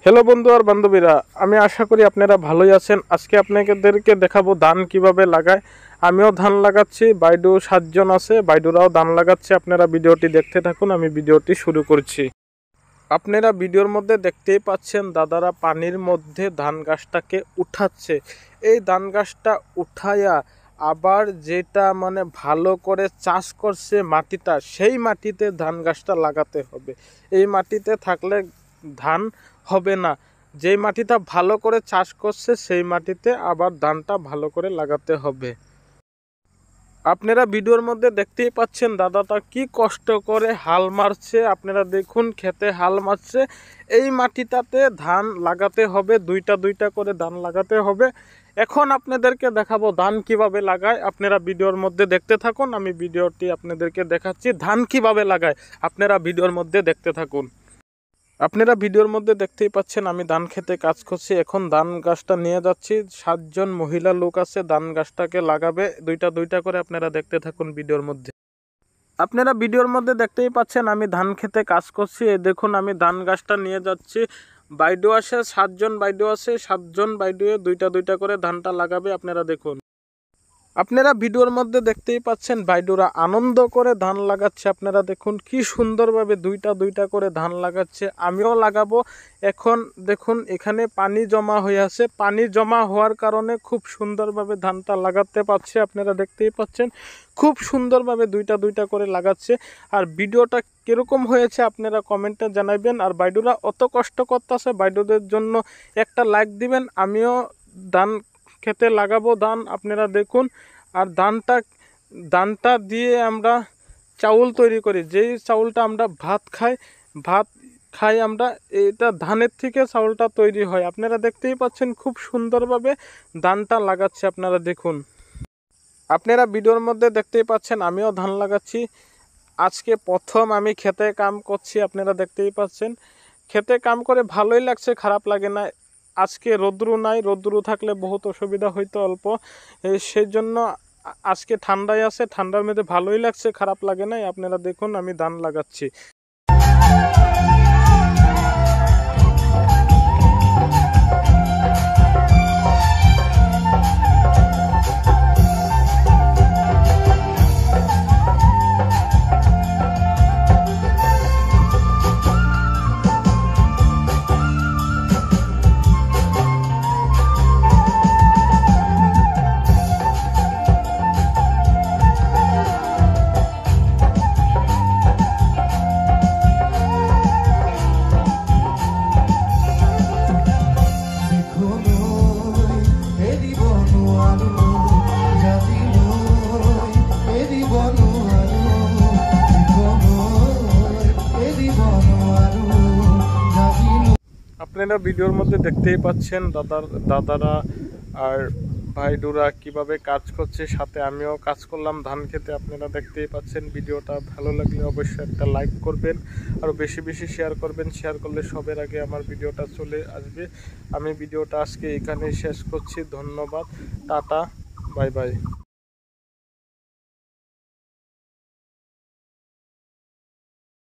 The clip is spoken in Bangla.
হ্যালো বন্ধু আর বান্ধবীরা, আমি আশা করি আপনারা ভালোই আছেন। আজকে আপনাদেরকে দেখাবো ধান কিভাবে লাগায়। আমিও ধান লাগাচ্ছি, বাইডু 7 জন আছে, বাইডুরাও ধান লাগাচ্ছে। আপনারা ভিডিওটি দেখতে থাকুন, আমি ভিডিওটি শুরু করছি। আপনারা ভিডিওর মধ্যে দেখতেই পাচ্ছেন দাদারা পানির মধ্যে ধান গাছটাকে উঠাচ্ছে। এই ধান গাছটা উঠাইয়া আবার যেটা ভালো করে চাষ করছে মাটিটা, সেই মাটিতে ধান গাছটা লাগাতে হবে। এই মাটিতে থাকলে ধান হবে না। যেই মাটিটা ভালো করে চাষ করছে সেই মাটিতে আবার ধানটা ভালো করে লাগাতে হবে। আপনারা ভিডিওর মধ্যে দেখতেই পাচ্ছেন দাদাটা কি কষ্ট করে হাল মারছে। আপনারা দেখুন, খেতে হাল মারছে। এই মাটিটাতে ধান লাগাতে হবে, দুইটা করে ধান লাগাতে হবে। এখন আপনাদেরকে দেখাবো ধান কিভাবে লাগায়। আপনারা ভিডিওর মধ্যে দেখতে থাকুন, আমি ভিডিওটি আপনাদেরকে দেখাচ্ছি ধান কিভাবে লাগায়। আপনারা ভিডিওর মধ্যে দেখতে থাকুন। আপনারা ভিডিওর মধ্যে দেখতেই পাচ্ছেন আমি ধান খেতে কাজ করছি। এখন ধান গাছটা নিয়ে যাচ্ছি, 7 জন মহিলা লোক আছে, ধান গাছটাকে লাগাবে দুইটা করে। আপনারা দেখতে থাকুন ভিডিওর মধ্যে। আপনারা ভিডিওর মধ্যে দেখতেই পাচ্ছেন আমি ধান খেতে কাজ করছি। এই দেখুন, আমি ধান গাছটা নিয়ে যাচ্ছি। বাইডু আছে, 7 জন বাইডু আছে, 7 জন বাইডুয়ে দুইটা করে ধানটা লাগাবে। আপনারা দেখুন, আপনারা ভিডিওর মধ্যে দেখতেই পাচ্ছেন বাইডুরা আনন্দ করে ধান লাগাচ্ছে। আপনারা দেখুন কি সুন্দরভাবে দুইটা করে ধান লাগাচ্ছে। আমিও লাগাবো। এখন দেখুন, এখানে পানি জমা হয়ে আছে। পানি জমা হওয়ার কারণে খুব সুন্দরভাবে ধানটা লাগাতে পারছে। আপনারা দেখতেই পাচ্ছেন খুব সুন্দরভাবে দুইটা করে লাগাচ্ছে। আর ভিডিওটা কীরকম হয়েছে আপনারা কমেন্টে জানাবেন। আর বাইডুরা অত কষ্ট করতেছে, বাইডুদের জন্য একটা লাইক দিবেন। আমিও ধান খেতে লাগাবো ধান, আপনারা দেখুন। আর ধানটা দিয়ে আমরা চাউল তৈরি করি। যেই চাউলটা আমরা ভাত খাই আমরা, এটা ধানের থেকে চাউলটা তৈরি হয়। আপনারা দেখতেই পাচ্ছেন খুব সুন্দরভাবে ধানটা লাগাচ্ছে। আপনারা দেখুন, আপনারা ভিডিওর মধ্যে দেখতেই পাচ্ছেন আমিও ধান লাগাচ্ছি। আজকে প্রথম আমি খেতে কাম করছি। আপনারা দেখতেই পাচ্ছেন খেতে কাম করে ভালোই লাগছে, খারাপ লাগে না। আজকে রৌদ্রু নাই, রৌদ্রু থাকলে বহুত অসুবিধা হইতো অল্প। সেই জন্য আজকে ঠান্ডায় আছে, ঠান্ডার মধ্যে ভালোই লাগছে, খারাপ লাগে নাই। আপনারা দেখুন আমি ধান লাগাচ্ছি। আপনারা ভিডিওর মধ্যে দেখতেই পাচ্ছেন দাদারা আর ভাইডুরা কিভাবে কাজ করছে, সাথে আমিও কাজ করলাম ধান খেতে। আপনারা দেখতেই পাচ্ছেন। ভিডিওটা ভালো লাগলে অবশ্যই একটা লাইক করবেন, আর বেশি শেয়ার করবেন। শেয়ার করলে সবার আগে আমার ভিডিওটা চলে আসবে। আমি ভিডিওটা আজকে এখানেই শেষ করছি। ধন্যবাদ, টাটা, বাই বাই।